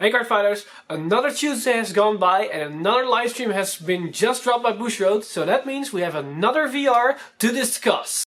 Hey Cardfighters, another Tuesday has gone by and another livestream has been just dropped by Bushroad, so that means we have another VR to discuss.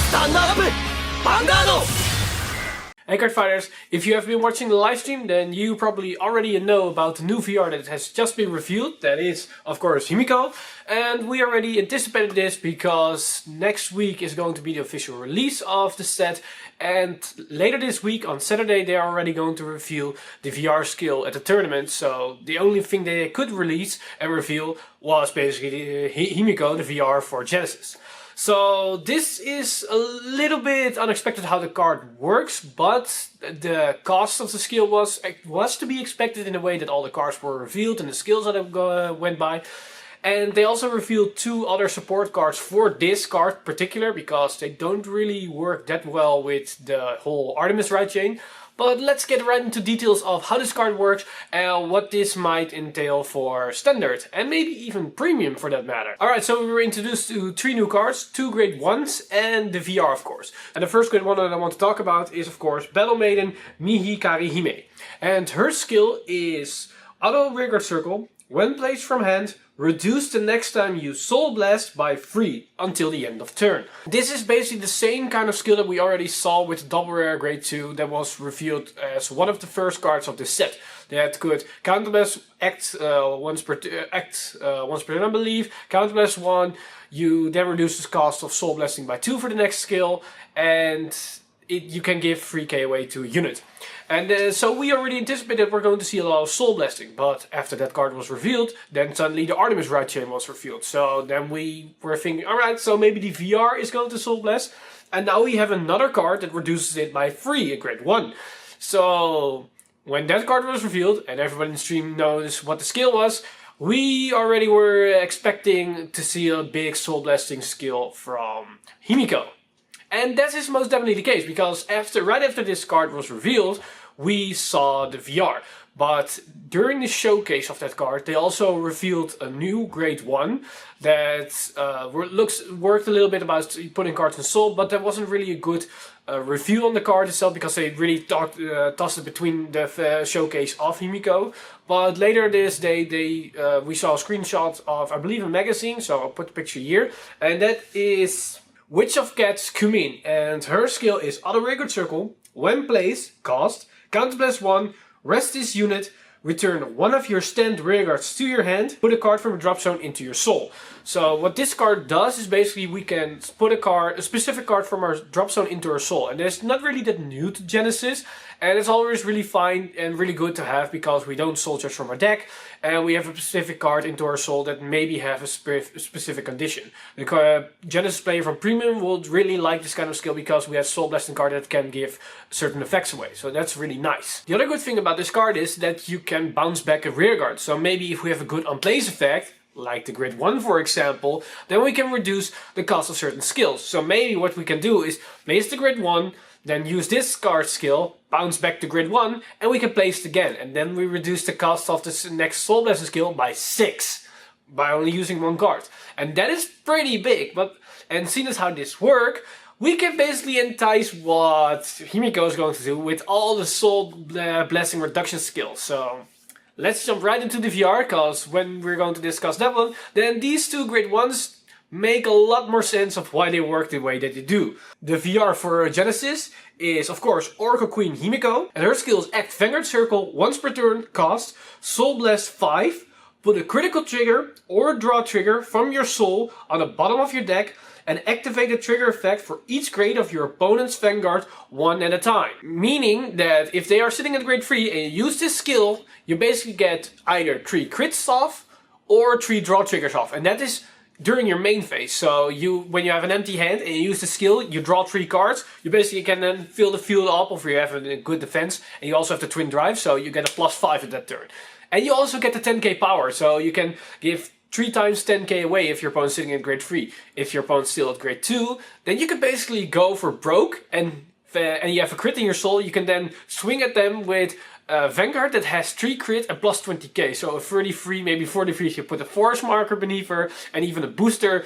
Stand up! Vanguard! Hey Cardfighters, if you have been watching the livestream, then you probably already know about the new VR that has just been revealed. That is, of course, Himiko. And we already anticipated this because next week is going to be the official release of the set. And later this week, on Saturday, they are already going to reveal the VR skill at the tournament. So the only thing they could release and reveal was basically Himiko, the VR for Genesis. So this is a little bit unexpected how the card works, but the cost of the skill was to be expected in a way that all the cards were revealed and the skills that went by. And they also revealed two other support cards for this card in particular, because they don't really work that well with the whole Artemis ride chain. But let's get right into details of how this card works and what this might entail for standard and maybe even premium for that matter. Alright, so we were introduced to three new cards, two grade 1s and the VR of course. And the first grade 1 that I want to talk about is of course Battle Maiden Hime. And her skill is Auto Rearguard Circle, when placed from hand, reduce the next time you Soul Blast by 3 until the end of turn. This is basically the same kind of skill that we already saw with Double Rare Grade 2 that was revealed as one of the first cards of this set. That could counterblast act once per turn, I believe. Counterblast 1, you then reduce the cost of Soul Blasting by 2 for the next skill, and you can give 3k away to a unit. And so we already anticipated we're going to see a lot of Soul Blasting, but after that card was revealed, then suddenly the Artemis ride chain was revealed. So then we were thinking, alright, so maybe the VR is going to Soul Blast, and now we have another card that reduces it by 3 at grade 1. So when that card was revealed, and everyone in the stream knows what the skill was, we already were expecting to see a big Soul Blasting skill from Himiko. And that is most definitely the case, because right after this card was revealed, we saw the VR. But during the showcase of that card, they also revealed a new grade 1 that worked a little bit about putting cards in Soul, but there wasn't really a good review on the card itself, because they really tossed it between the showcase of Himiko. But later this day, we saw a screenshot of, I believe, a magazine, so I'll put the picture here, and that is Witch of Cats Kumin, and her skill is Auto Rearguard Circle, when placed, cost, counterblast 1, rest this unit, return one of your stand rearguards to your hand, put a card from a drop zone into your soul. So what this card does is basically we can put a specific card from our drop zone into our soul. And that's not really that new to Genesis. And it's always really fine and really good to have, because we don't soul charge from our deck. And we have a specific card into our soul that maybe have a specific condition. The Genesis player from Premium would really like this kind of skill, because we have Soul Blasting card that can give certain effects away. So that's really nice. The other good thing about this card is that you can bounce back a rearguard. So maybe if we have a good unplace effect, like the grid 1 for example, then we can reduce the cost of certain skills. So maybe what we can do is place the grid 1, then use this card skill, bounce back to grid 1, and we can place it again. And then we reduce the cost of this next Soul Blasting skill by 6, by only using one card. And that is pretty big, and seeing as how this works, we can basically entice what Himiko is going to do with all the Soul Blasting reduction skills. So let's jump right into the VR, because when we're going to discuss that one, then these two grade 1s make a lot more sense of why they work the way that they do. The VR for Genesis is of course Oracle Queen Himiko, and her skill is act Vanguard Circle once per turn, cost, Soul Blast 5, put a critical trigger or draw trigger from your soul on the bottom of your deck, and activate the trigger effect for each grade of your opponent's Vanguard one at a time. Meaning that if they are sitting at grade 3 and you use this skill, you basically get either 3 crits off or 3 draw triggers off. And that is during your main phase. So when you have an empty hand and you use the skill, you draw 3 cards, you basically can then fill the field up if you have a good defense, and you also have the twin drive, so you get a +5 at that turn. And you also get the 10k power, so you can give 3 times 10k away if your opponent's sitting at grade 3. If your opponent's still at grade 2, then you can basically go for broke, and you have a crit in your soul, you can then swing at them with Vanguard that has 3 crit and plus 20k. So a 33, maybe 43 if you put a force marker beneath her, and even a booster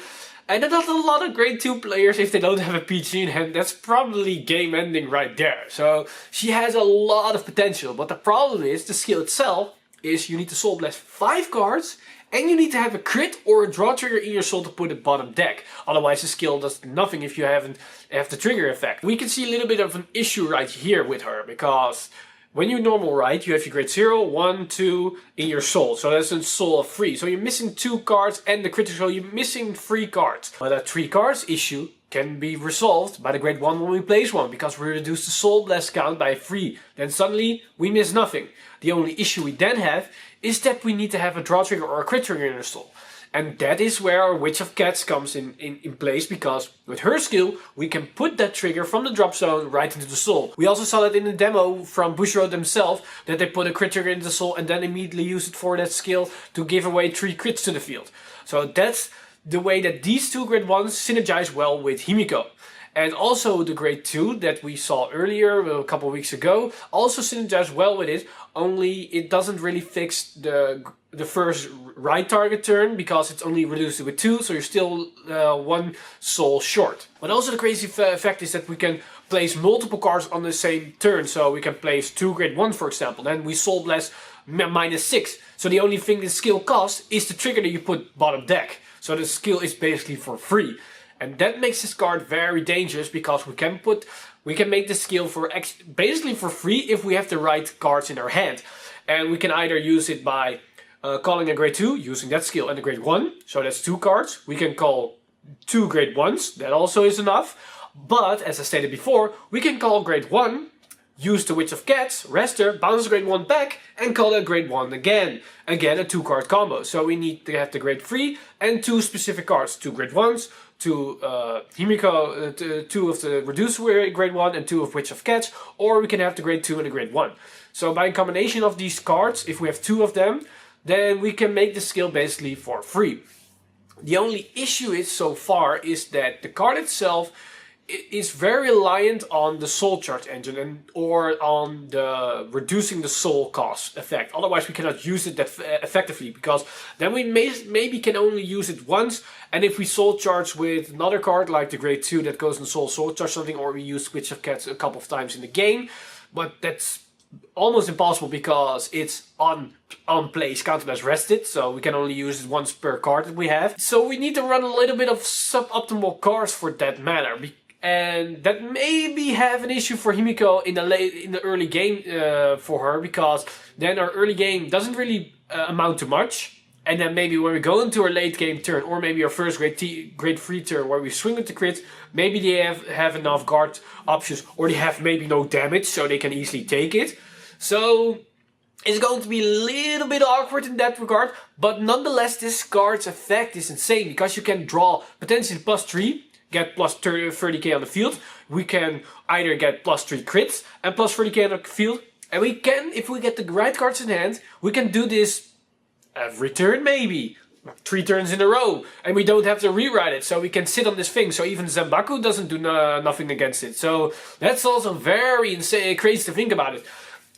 And not a lot of grade 2 players, if they don't have a PG in hand, that's probably game ending right there. So she has a lot of potential, but the problem is, the skill itself is you need to Soul Blast 5 cards, and you need to have a crit or a draw trigger in your soul to put it bottom deck. Otherwise the skill does nothing if you haven't have the trigger effect. We can see a little bit of an issue right here with her, because when you normal ride, you have your grade 0, 1, 2 in your soul. So that's a soul of 3. So you're missing 2 cards and the critical, you're missing 3 cards. But that 3 cards issue can be resolved by the grade 1 when we place 1, because we reduce the soul blast count by 3. Then suddenly we miss nothing. The only issue we then have is that we need to have a draw trigger or a crit trigger in our soul. And that is where our Witch of Cats comes in place, because with her skill we can put that trigger from the drop zone right into the soul. We also saw that in the demo from Bushiroad themselves, that they put a crit trigger into the soul and then immediately use it for that skill to give away 3 crits to the field. So that's the way that these 2 grade 1s synergize well with Himiko. And also the grade 2 that we saw earlier, a couple of weeks ago, also synergizes well with it, only it doesn't really fix the first right target turn, because it's only reduced with 2, so you're still 1 soul short. But also the crazy effect is that we can place multiple cards on the same turn, so we can place 2 grade 1 for example, then we soul blast -6. So the only thing the skill costs is the trigger that you put bottom deck. So the skill is basically for free. And that makes this card very dangerous, because we can make the skill for basically for free if we have the right cards in our hand. And we can either use it by calling a grade 2, using that skill, and a grade 1, so that's 2 cards. We can call 2 grade 1s, that also is enough. But, as I stated before, we can call grade 1, use the Witch of Cats, rest her, bounce grade 1 back, and call that grade 1 again. Again, a 2 card combo. So we need to have the grade 3 and 2 specific cards. 2 grade 1s, 2 Himiko, 2 of the reducer grade 1 and 2 of Witch of Cats. Or we can have the grade 2 and the grade 1. So by a combination of these cards, if we have 2 of them, then we can make the skill basically for free. The only issue is so far is that the card itself is very reliant on the soul charge engine or on the reducing the soul cost effect. Otherwise we cannot use it that effectively, because then we maybe can only use it once, and if we soul charge with another card like the grade 2 that goes in soul charge something, or we use Witch of Cats a couple of times in the game, but that's almost impossible because it's on place counted as rested, so we can only use it once per card that we have. So we need to run a little bit of suboptimal cards for that matter. And that maybe have an issue for Himiko in the early game for her, because then our early game doesn't really amount to much. And then maybe when we go into our late game turn, or maybe our first grade 3 turn where we swing with the crit, maybe they have enough guard options, or they have maybe no damage, so they can easily take it. So it's going to be a little bit awkward in that regard, but nonetheless this card's effect is insane, because you can draw potentially +3, get plus 30k on the field. We can either get +3 crits and plus 30k on the field. And we can, if we get the right cards in hand, we can do this every turn maybe. 3 turns in a row. And we don't have to rewrite it, so we can sit on this thing. So even Zanbaku doesn't do nothing against it. So that's also very insane, crazy to think about it.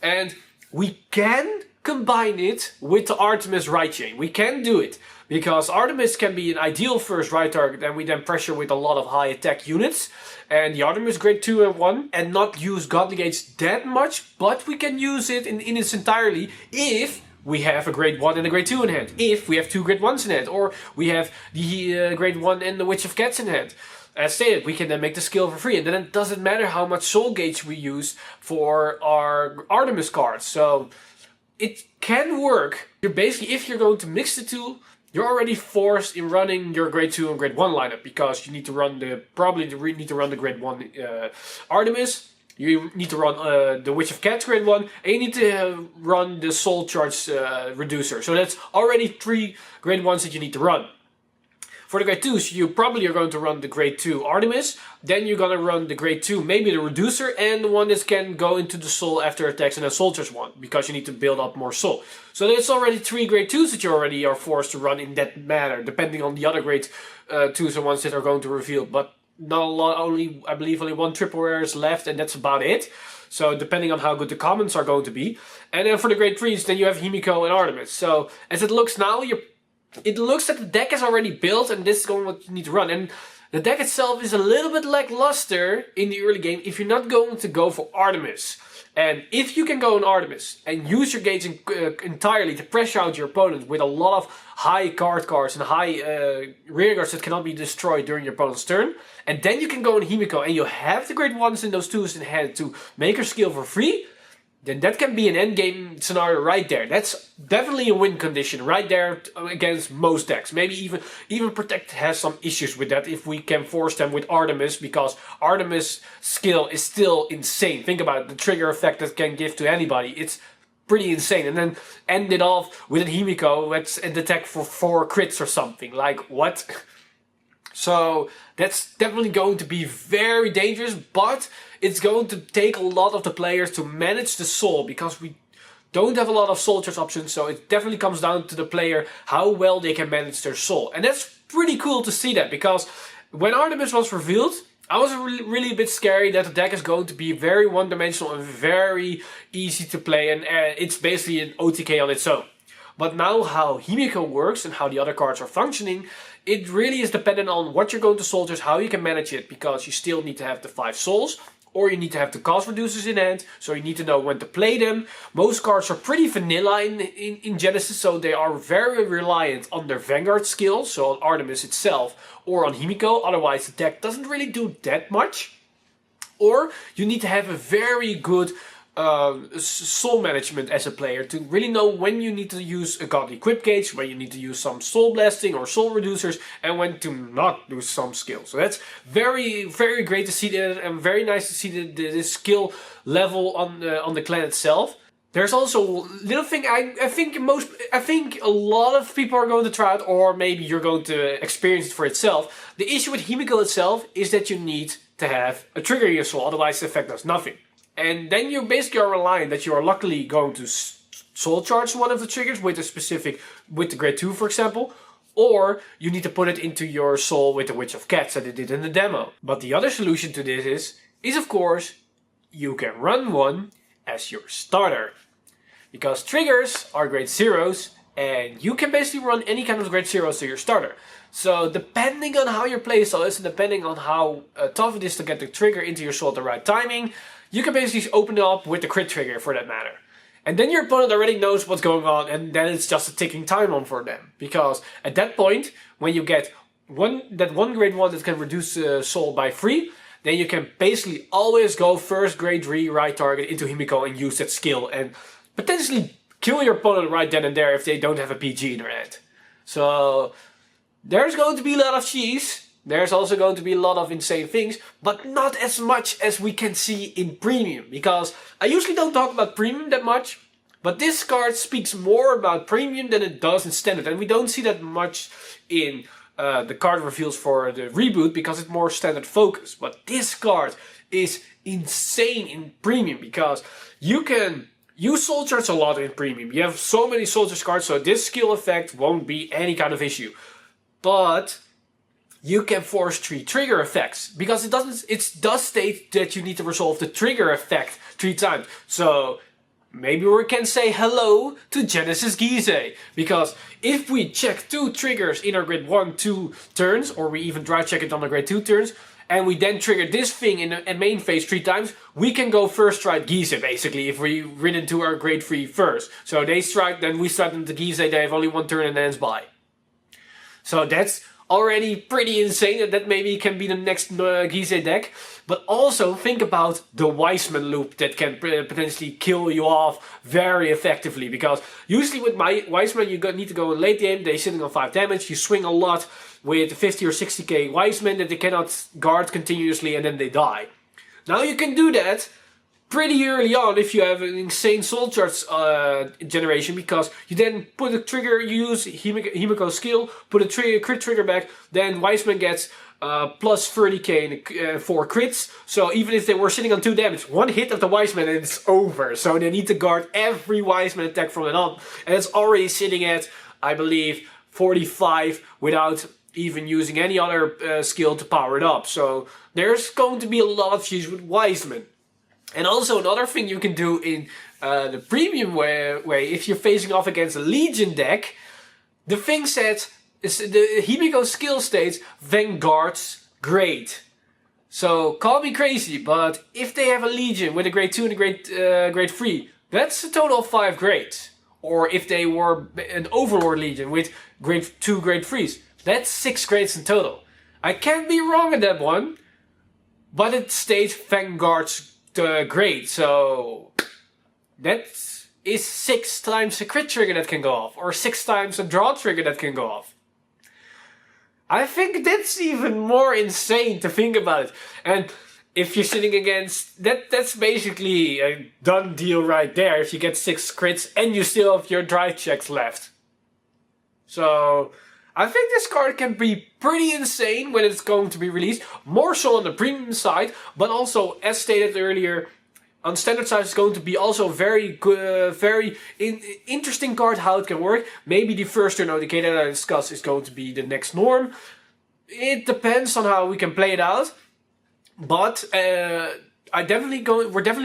And we can combine it with the Artemis right chain. We can do it, because Artemis can be an ideal first right target, and we then pressure with a lot of high attack units. And the Artemis grade 2 and 1, and not use Godly Gates that much, but we can use it in its entirety if we have a grade 1 and a grade 2 in hand. If we have 2 grade 1s in hand, or we have the grade 1 and the Witch of Cats in hand. As stated, we can then make the skill for free, and then it doesn't matter how much soul gauge we use for our Artemis cards. So it can work. You're basically, if you're going to mix the two, you're already forced in running your grade 2 and grade 1 lineup, because you need to run need to run the grade 1 Artemis. You need to run the Witch of Cats grade 1, and you need to run the soul charge reducer. So that's already 3 grade 1s that you need to run. For the grade 2s, you probably are going to run the grade 2 Artemis, then you're going to run the grade 2, maybe the reducer, and the one that can go into the soul after attacks, and then soul charge 1, because you need to build up more soul. So there's already 3 grade 2s that you already are forced to run in that manner, depending on the other grade 2s and ones that are going to reveal. But not a lot, I believe only 1 triple rare is left, and that's about it. So depending on how good the commons are going to be. And then for the grade 3s, then you have Himiko and Artemis. So as it looks now, you're it looks that the deck is already built and this is going what you need to run. And the deck itself is a little bit lackluster in the early game if you're not going to go for Artemis. And if you can go on Artemis and use your gates entirely to pressure out your opponent with a lot of high cards and high rear guards that cannot be destroyed during your opponent's turn, and then you can go on Himiko and you have the great ones in those 2s in hand to make her skill for free, then that can be an endgame scenario right there. That's definitely a win condition right there against most decks. Maybe even Protect has some issues with that if we can force them with Artemis, because Artemis skill is still insane. Think about it, the trigger effect that can give to anybody. It's pretty insane. And then end it off with a Himiko that's an attack for 4 crits or something. Like, what? So that's definitely going to be very dangerous, but it's going to take a lot of the players to manage the soul, because we don't have a lot of soul charge options, so it definitely comes down to the player how well they can manage their soul. And that's pretty cool to see that, because when Artemis was revealed, I was really a bit scary that the deck is going to be very one-dimensional and very easy to play, and it's basically an OTK on its own. But now how Himiko works and how the other cards are functioning, it really is dependent on what you're going to soldiers, how you can manage it, because you still need to have the 5 souls, or you need to have the cost reducers in hand, so you need to know when to play them. Most cards are pretty vanilla in Genesis, so they are very reliant on their Vanguard skill, so on Artemis itself, or on Himiko, otherwise the deck doesn't really do that much. Or you need to have a very good soul management as a player to really know when you need to use a godly equip gauge, when you need to use some soul blasting or soul reducers, and when to not do some skills. So that's very great to see that, and very nice to see the skill level on the clan itself. There's also a little thing I think a lot of people are going to try out, or maybe you're going to experience it for itself. The issue with Himiko itself is that you need to have a trigger in your soul, otherwise the effect does nothing. And then you basically are reliant that you are luckily going to soul charge one of the triggers with the grade 2 for example, or you need to put it into your soul with the Witch of Cats that it did in the demo. But the other solution to this is of course, you can run one as your starter. Because triggers are grade 0s, and you can basically run any kind of grade 0s to your starter. So depending on how your playstyle is, and depending on how tough it is to get the trigger into your soul at the right timing, you can basically open it up with the crit trigger for that matter. And then your opponent already knows what's going on, and then it's just a ticking time bomb for them. Because at that point, when you get that one grade 1 that can reduce soul by 3, then you can basically always go first grade 3 right target into Himiko and use that skill and potentially kill your opponent right then and there if they don't have a PG in their hand. So there's going to be a lot of cheese. There's also going to be a lot of insane things, but not as much as we can see in Premium. Because I usually don't talk about Premium that much, but this card speaks more about Premium than it does in Standard. And we don't see that much in the card reveals for the reboot, because it's more Standard focused. But this card is insane in Premium, because you can use soul charge a lot in Premium. You have so many soul charge cards, so this skill effect won't be any kind of issue. But you can force 3 trigger effects, because it does state that you need to resolve the trigger effect 3 times. So maybe we can say hello to Genesis Gizeh, because if we check 2 triggers in our grade 1, 2 turns, or we even dry check it on the grade 2 turns, and we then trigger this thing in a main phase 3 times, we can go first strike Gizeh basically if we rid into our grade 3 first. So they strike, then we strike into Gizeh, they have only 1 turn and ends by. So that's already pretty insane, and that maybe can be the next Gizeh deck. But also think about the Wiseman loop that can potentially kill you off very effectively. Because usually with my Wiseman you need to go in late game, they're sitting on 5 damage, you swing a lot with 50 or 60k Wiseman that they cannot guard continuously and then they die. Now you can do that pretty early on if you have an insane soul charge generation, because you then put a trigger, you use Himiko's skill, put a crit trigger back, then Wiseman gets plus 30k and 4 crits. So even if they were sitting on 2 damage, 1 hit of the Wiseman and it's over. So they need to guard every Wiseman attack from then on. And it's already sitting at, I believe, 45 without even using any other skill to power it up. So there's going to be a lot of use with Wiseman. And also another thing you can do in the Premium way, if you're facing off against a Legion deck, The thing says, the Himiko skill states Vanguard's great. So call me crazy, but if they have a Legion with a grade 2 and a grade 3, that's a total of 5 grades. Or if they were an Overlord Legion with grade 2, grade 3s, that's 6 grades in total. I can't be wrong in that one, but it states Vanguard's grade, so that is 6 times a crit trigger that can go off, or 6 times a draw trigger that can go off. I think that's even more insane to think about it. And if you're sitting against that's basically a done deal right there if you get 6 crits and you still have your drive checks left. So I think this card can be pretty insane when it's going to be released. More so on the premium side, but also as stated earlier, on standard side it's going to be also very good, interesting card how it can work. Maybe the first turn OTK that I discussed is going to be the next norm. It depends on how we can play it out. But we're definitely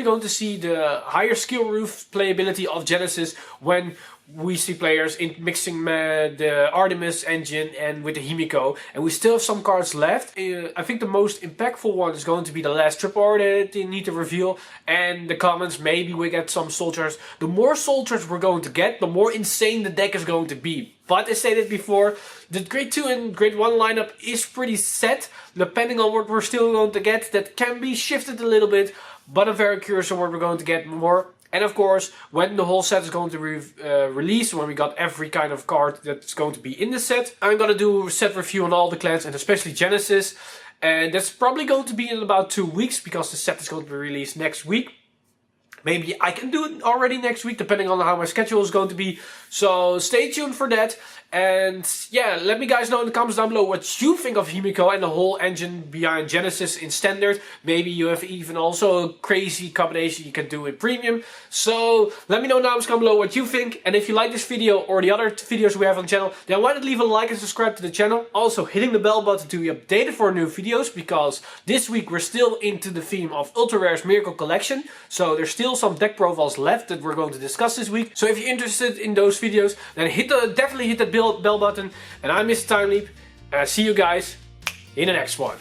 going to see the higher skill roof playability of Genesis when we see players mixing the Artemis engine and with the Himiko, and we still have some cards left. I think the most impactful one is going to be the last triple R that they need to reveal, and the commons. Maybe we get some soldiers. The more soldiers we're going to get, the more insane the deck is going to be. But as stated before, the grade 2 and grade 1 lineup is pretty set. Depending on what we're still going to get, that can be shifted a little bit, but I'm very curious on what we're going to get more. And of course, when the whole set is going to be released, when we got every kind of card that's going to be in the set, I'm going to do a set review on all the clans and especially Genesis. And that's probably going to be in about 2 weeks because the set is going to be released next week. Maybe I can do it already next week, depending on how my schedule is going to be. So stay tuned for that. And yeah, let me guys know in the comments down below what you think of Himiko and the whole engine behind Genesis in standard. Maybe you have even also a crazy combination you can do in premium. So let me know in the comments down below what you think. And if you like this video or the other videos we have on the channel, then why not leave a like and subscribe to the channel. Also hitting the bell button to be updated for new videos, because this week we're still into the theme of Ultra Rare's Miracle Collection. So there's still some deck profiles left that we're going to discuss this week. So if you're interested in those videos, then definitely hit that bell button. And I'm Mr. Time Leap, and I see you guys in the next one.